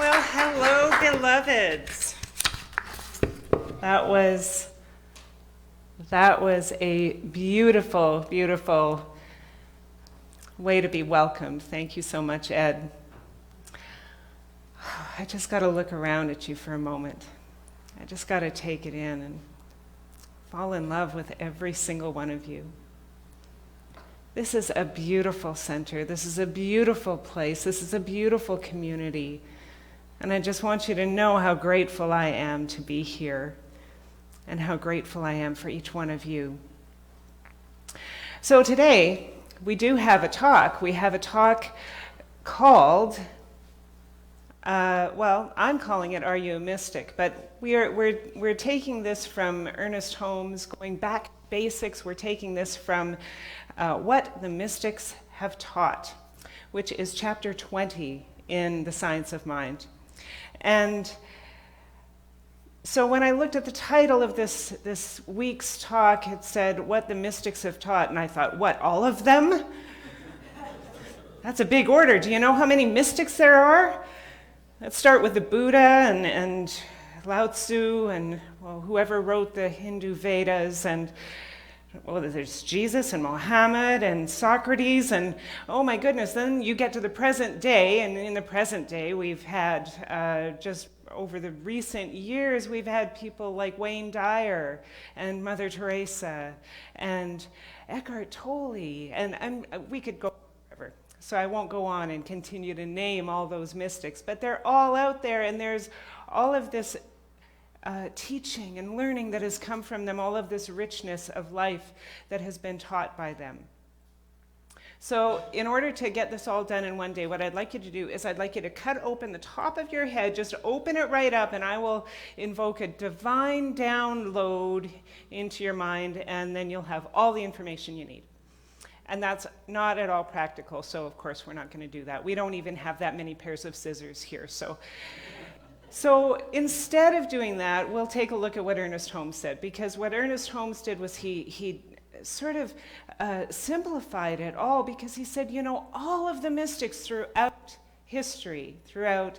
Well, hello, beloveds. That was a beautiful, beautiful way to be welcomed. Thank you so much, Ed. I just got to look around at you for a moment. I just got to take it in and fall in love with every single one of you. This is a beautiful center. This is a beautiful place. This is a beautiful community. And I just want you to know how grateful I am to be here and how grateful I am for each one of you. So today, we do have a talk. We have a talk called, I'm calling it Are You a Mystic? But we're taking this from Ernest Holmes, going back to basics. We're taking this from What the Mystics Have Taught, which is chapter 20 in The Science of Mind. And so when I looked at the title of this week's talk, it said, What the Mystics Have Taught, and I thought, what, all of them? That's a big order. Do you know how many mystics there are? Let's start with the Buddha and Lao Tzu and whoever wrote the Hindu Vedas, and there's Jesus and Mohammed and Socrates, and oh my goodness, then you get to the present day, and in the present day we've had, just over the recent years, we've had people like Wayne Dyer and Mother Teresa and Eckhart Tolle, and we could go forever. So I won't go on and continue to name all those mystics, but they're all out there, and there's all of this teaching and learning that has come from them, all of this richness of life that has been taught by them. So in order to get this all done in one day, what I'd like you to do is I'd like you to cut open the top of your head, just open it right up, and I will invoke a divine download into your mind, and then you'll have all the information you need. And that's not at all practical, so of course we're not going to do that. We don't even have that many pairs of scissors here, So instead of doing that, we'll take a look at what Ernest Holmes said, because what Ernest Holmes did was he sort of simplified it all, because he said, all of the mystics throughout history, throughout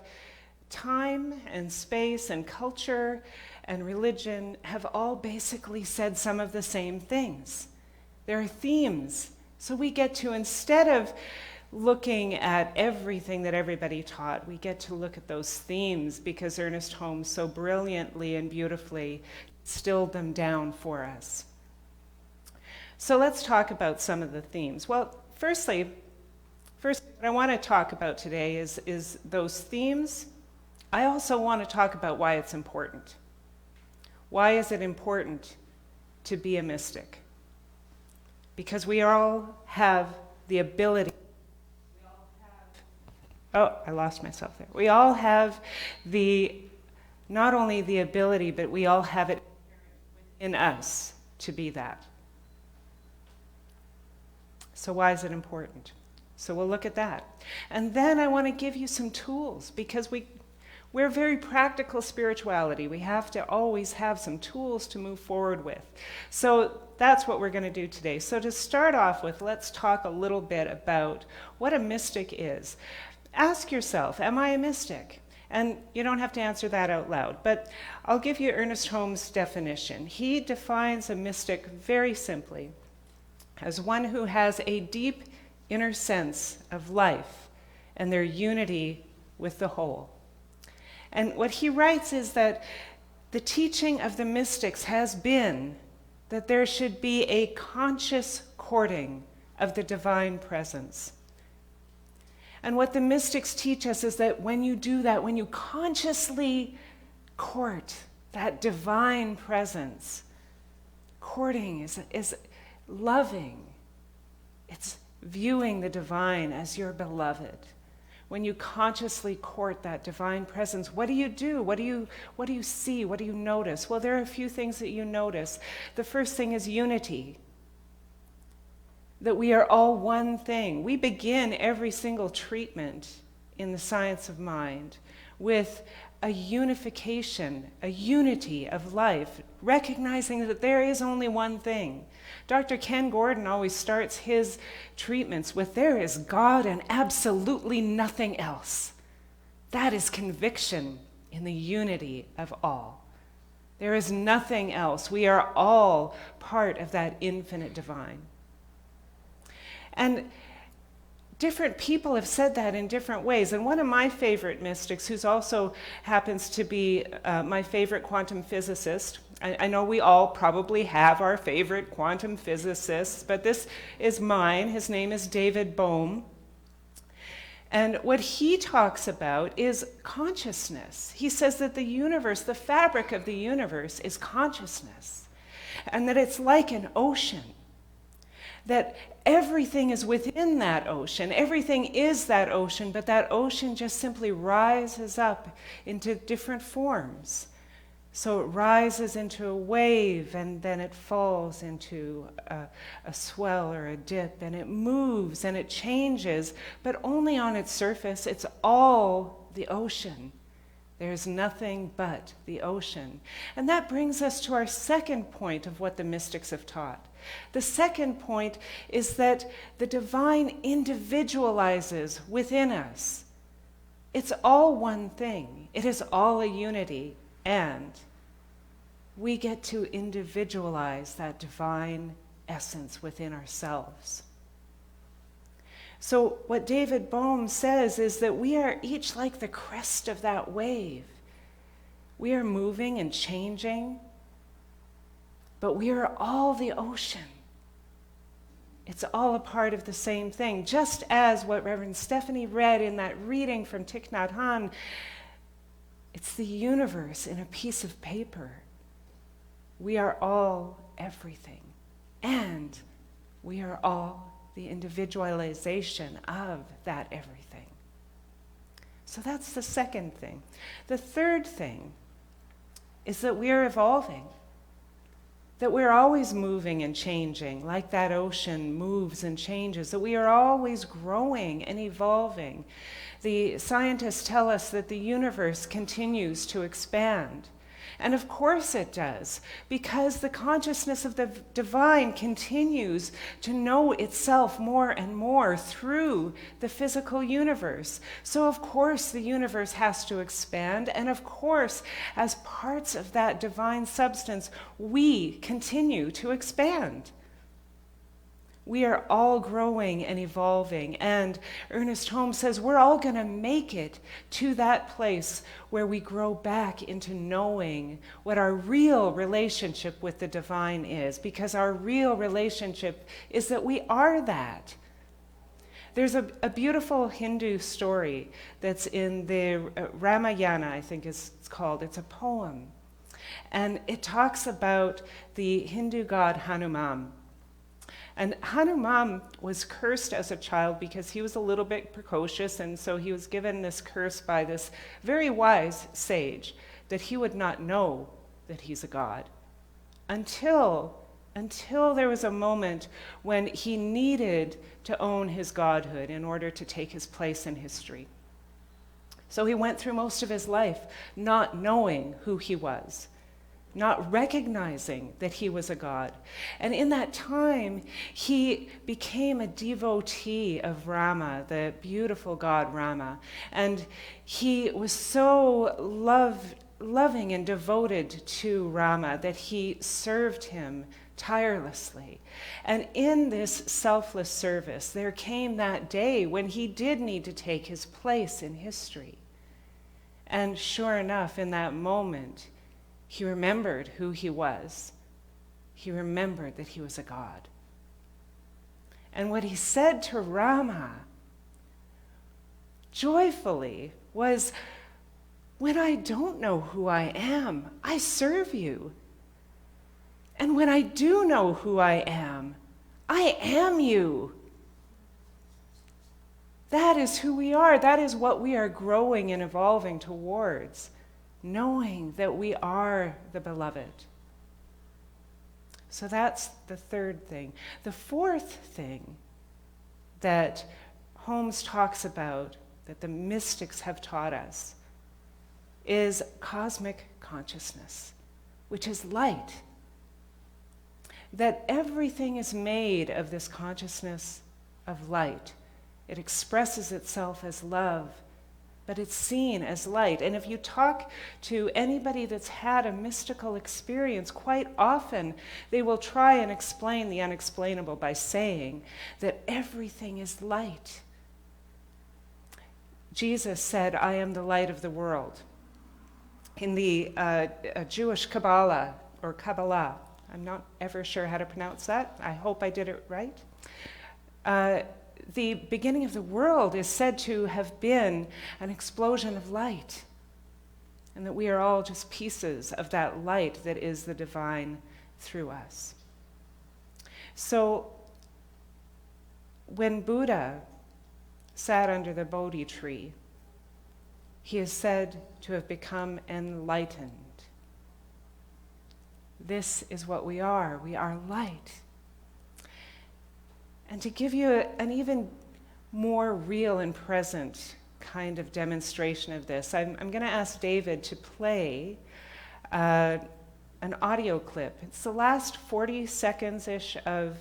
time and space and culture and religion have all basically said some of the same things. There are themes. So we get to, instead of looking at everything that everybody taught, we get to look at those themes, because Ernest Holmes so brilliantly and beautifully distilled them down for us. So let's talk about some of the themes. Well, first, what I want to talk about today is those themes. I also want to talk about why it's important. Why is it important to be a mystic? Because we all have the ability. I lost myself there. We all have not only the ability, but we all have it in us to be that. So why is it important? So we'll look at that. And then I want to give you some tools, because we're very practical spirituality. We have to always have some tools to move forward with. So that's what we're going to do today. So to start off with, let's talk a little bit about what a mystic is. Ask yourself, am I a mystic? And you don't have to answer that out loud, but I'll give you Ernest Holmes' definition. He defines a mystic very simply as one who has a deep inner sense of life and their unity with the whole. And what he writes is that the teaching of the mystics has been that there should be a conscious courting of the divine presence. And what the mystics teach us is that when you do that, when you consciously court that divine presence, courting is loving. It's viewing the divine as your beloved. When you consciously court that divine presence, what do you do? What do you see? What do you notice? Well, there are a few things that you notice. The first thing is unity. That we are all one thing. We begin every single treatment in the science of mind with a unification, a unity of life, recognizing that there is only one thing. Dr. Ken Gordon always starts his treatments with, there is God and absolutely nothing else. That is conviction in the unity of all. There is nothing else. We are all part of that infinite divine. And different people have said that in different ways. And one of my favorite mystics, who's also happens to be my favorite quantum physicist, I know we all probably have our favorite quantum physicists, but this is mine. His name is David Bohm. And what he talks about is consciousness. He says that the universe, the fabric of the universe, is consciousness, and that it's like an ocean, that everything is within that ocean. Everything is that ocean, but that ocean just simply rises up into different forms. So it rises into a wave, and then it falls into a swell or a dip, and it moves and it changes, but only on its surface. It's all the ocean. There's nothing but the ocean. And that brings us to our second point of what the mystics have taught. The second point is that the divine individualizes within us. It's all one thing. It is all a unity. And we get to individualize that divine essence within ourselves. So what David Bohm says is that we are each like the crest of that wave. We are moving and changing, but we are all the ocean. It's all a part of the same thing. Just as what Reverend Stephanie read in that reading from Thich Nhat Hanh, it's the universe in a piece of paper. We are all everything, and we are all the individualization of that everything. So that's the second thing. The third thing is that we are evolving, that we're always moving and changing, like that ocean moves and changes, that we are always growing and evolving. The scientists tell us that the universe continues to expand. And of course it does, because the consciousness of the divine continues to know itself more and more through the physical universe. So of course the universe has to expand, and of course, as parts of that divine substance, we continue to expand. We are all growing and evolving, and Ernest Holmes says we're all going to make it to that place where we grow back into knowing what our real relationship with the divine is, because our real relationship is that we are that. There's a beautiful Hindu story that's in the Ramayana, I think it's called. It's a poem, and it talks about the Hindu god Hanuman. And Hanuman was cursed as a child because he was a little bit precocious, and so he was given this curse by this very wise sage that he would not know that he's a god until there was a moment when he needed to own his godhood in order to take his place in history. So he went through most of his life not knowing who he was, not recognizing that he was a god. And in that time, he became a devotee of Rama, the beautiful god Rama. And he was so loving and devoted to Rama that he served him tirelessly. And in this selfless service, there came that day when he did need to take his place in history. And sure enough, in that moment, he remembered who he was. He remembered that he was a god. And what he said to Rama joyfully was, when I don't know who I am, I serve you. And when I do know who I am you. That is who we are. That is what we are growing and evolving towards, knowing that we are the beloved. So that's the third thing. The fourth thing that Holmes talks about, that the mystics have taught us, is cosmic consciousness, which is light. That everything is made of this consciousness of light. It expresses itself as love, but it's seen as light. And if you talk to anybody that's had a mystical experience, quite often they will try and explain the unexplainable by saying that everything is light. Jesus said, "I am the light of the world." In the Jewish Kabbalah, or Kabbalah, I'm not ever sure how to pronounce that. I hope I did it right. The beginning of the world is said to have been an explosion of light, and that we are all just pieces of that light that is the divine through us. So when Buddha sat under the Bodhi tree, he is said to have become enlightened. This is what we are. We are light. And to give you an even more real and present kind of demonstration of this, I'm going to ask David to play an audio clip. It's the last 40 seconds-ish of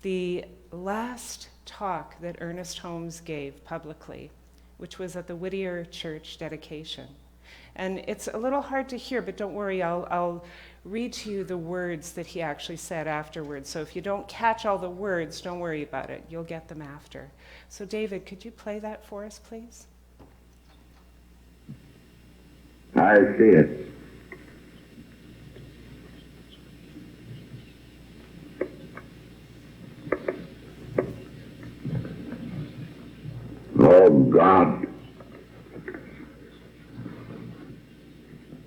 the last talk that Ernest Holmes gave publicly, which was at the Whittier Church dedication. And it's a little hard to hear, but don't worry, I'll read to you the words that he actually said afterwards. So if you don't catch all the words, don't worry about it. You'll get them after. So David, could you play that for us, please? I see it. Oh God,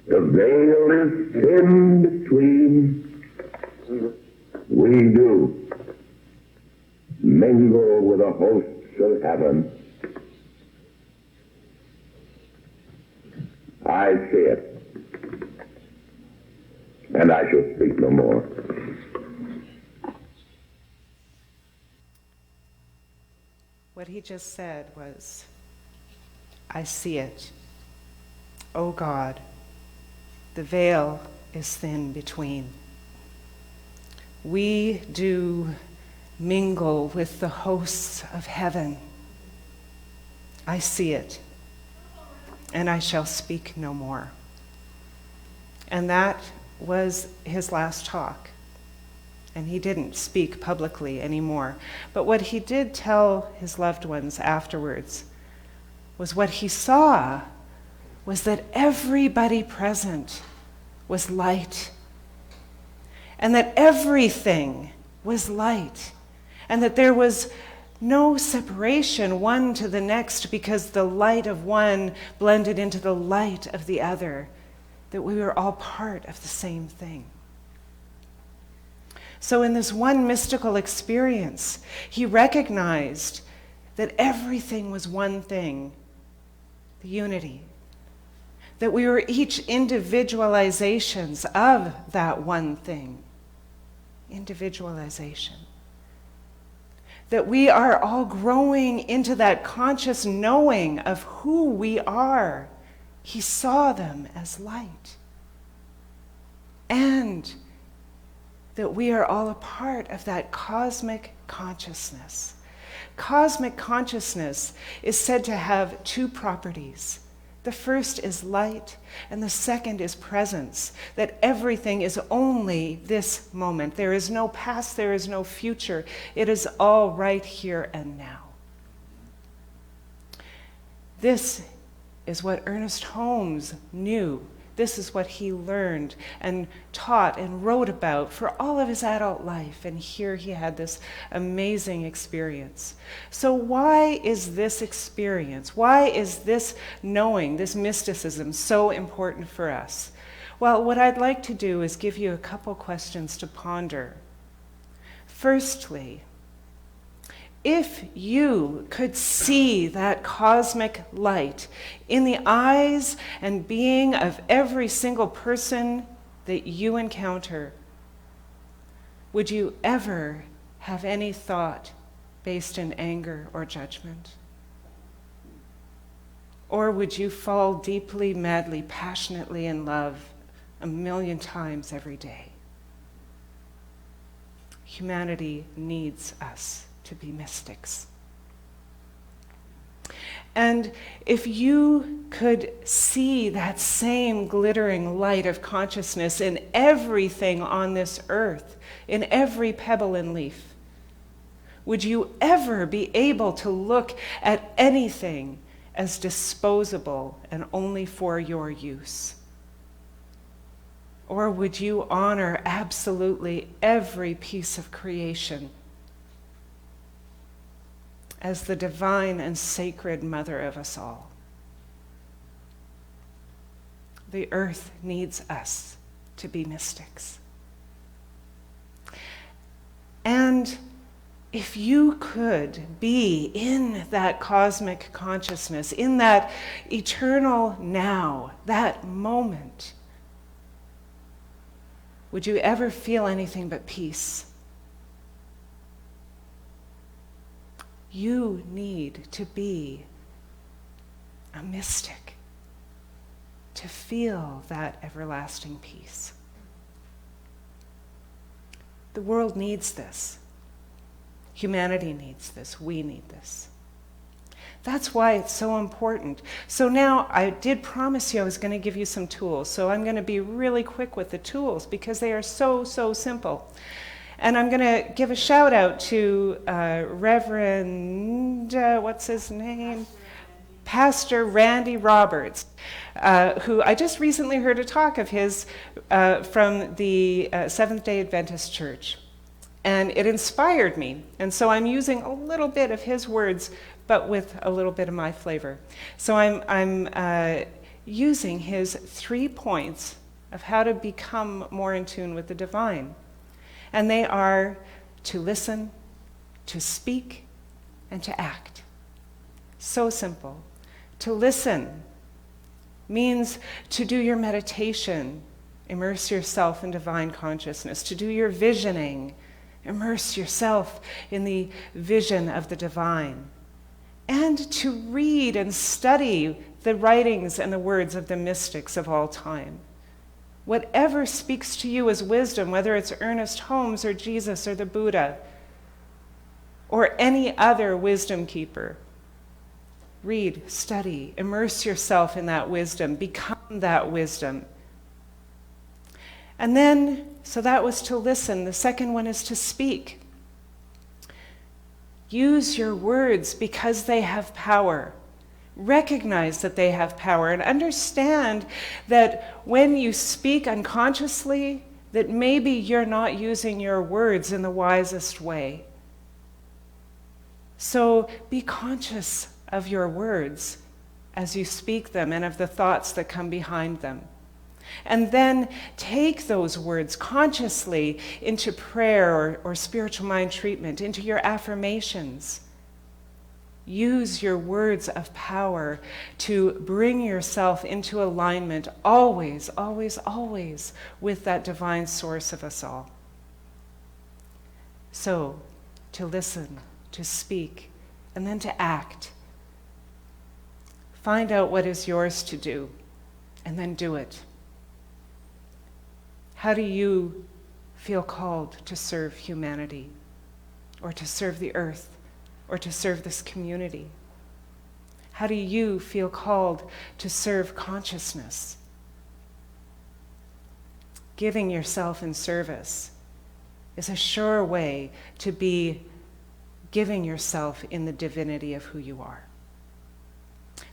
the veil is thin between. We do mingle with the hosts of heaven. I see it, and I shall speak no more. What he just said was, "I see it. Oh God, the veil is thin between. We do mingle with the hosts of heaven. I see it, and I shall speak no more." And that was his last talk. And he didn't speak publicly anymore. But what he did tell his loved ones afterwards was what he saw was that everybody present was light, and that everything was light, and that there was no separation one to the next because the light of one blended into the light of the other, that we were all part of the same thing. So in this one mystical experience, he recognized that everything was one thing, the unity, that we were each individualizations of that one thing, individualization, that we are all growing into that conscious knowing of who we are. He saw them as light, and that we are all a part of that cosmic consciousness. Cosmic consciousness is said to have two properties. The first is light, and the second is presence, that everything is only this moment. There is no past, there is no future. It is all right here and now. This is what Ernest Holmes knew. This is what he learned and taught and wrote about for all of his adult life. And here he had this amazing experience. So why is this experience, why is this knowing, this mysticism so important for us? Well, what I'd like to do is give you a couple questions to ponder. Firstly, if you could see that cosmic light in the eyes and being of every single person that you encounter, would you ever have any thought based in anger or judgment? Or would you fall deeply, madly, passionately in love 1,000,000 times every day? Humanity needs us to be mystics. And if you could see that same glittering light of consciousness in everything on this earth, in every pebble and leaf, would you ever be able to look at anything as disposable and only for your use? Or would you honor absolutely every piece of creation as the divine and sacred mother of us all? The earth needs us to be mystics. And if you could be in that cosmic consciousness, in that eternal now, that moment, would you ever feel anything but peace? You need to be a mystic to feel that everlasting peace. The world needs this. Humanity needs this. We need this. That's why it's so important. So now I did promise you I was going to give you some tools. So I'm going to be really quick with the tools because they are so, so simple. And I'm going to give a shout out to Reverend, what's his name? Pastor Randy Roberts, who I just recently heard a talk of his from the Seventh-day Adventist Church. And it inspired me. And so I'm using a little bit of his words, but with a little bit of my flavor. So I'm using his 3 points of how to become more in tune with the divine. And they are to listen, to speak, and to act. So simple. To listen means to do your meditation, immerse yourself in divine consciousness. To do your visioning, immerse yourself in the vision of the divine. And to read and study the writings and the words of the mystics of all time. Whatever speaks to you as wisdom, whether it's Ernest Holmes or Jesus or the Buddha or any other wisdom keeper, read, study, immerse yourself in that wisdom, become that wisdom. And then, so that was to listen. The second one is to speak. Use your words because they have power. Recognize that they have power and understand that when you speak unconsciously, that maybe you're not using your words in the wisest way. So be conscious of your words as you speak them and of the thoughts that come behind them. And then take those words consciously into prayer or spiritual mind treatment, into your affirmations. Use your words of power to bring yourself into alignment always, always, always with that divine source of us all. So, to listen, to speak, and then to act. Find out what is yours to do, and then do it. How do you feel called to serve humanity, or to serve the earth, or to serve this community? How do you feel called to serve consciousness? Giving yourself in service is a sure way to be giving yourself in the divinity of who you are.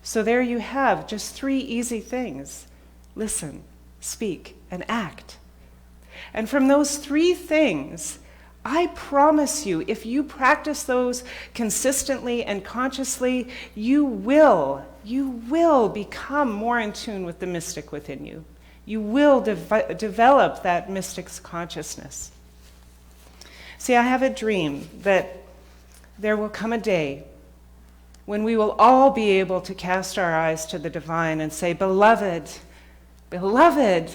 So there you have just 3 easy things. Listen, speak, and act. And from those 3 things, I promise you, if you practice those consistently and consciously, you will become more in tune with the mystic within you. You will develop that mystic's consciousness. See, I have a dream that there will come a day when we will all be able to cast our eyes to the divine and say, "Beloved, beloved,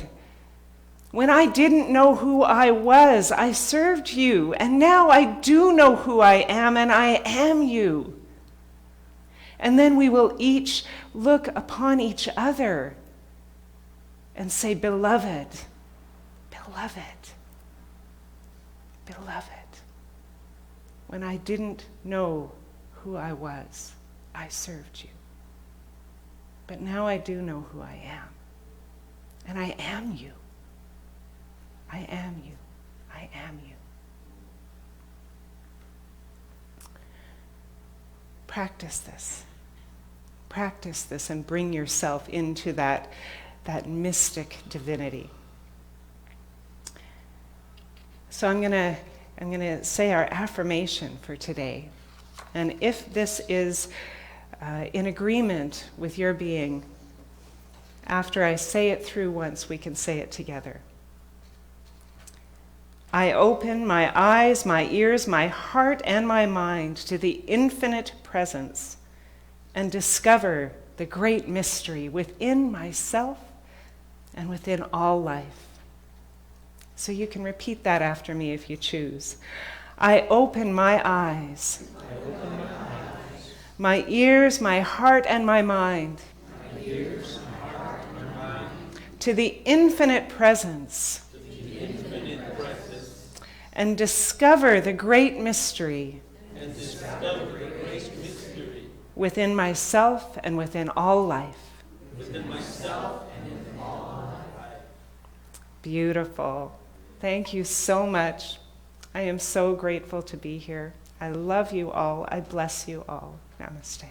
when I didn't know who I was, I served you, and now I do know who I am, and I am you." And then we will each look upon each other and say, "Beloved, beloved, beloved, when I didn't know who I was, I served you." But now I do know who I am. And I am you. I am you. I am you. Practice this. Practice this and bring yourself into that mystic divinity. So I'm gonna say our affirmation for today. And if this is in agreement with your being, after I say it through once, we can say it together. I open my eyes, my ears, my heart, and my mind to the infinite presence and discover the great mystery within myself and within all life. So you can repeat that after me if you choose. I open my eyes, my ears, my heart, and my mind to the infinite presence and discover the great mystery within myself and within all life. Beautiful. Thank you so much. I am so grateful to be here. I love you all. I bless you all. Namaste.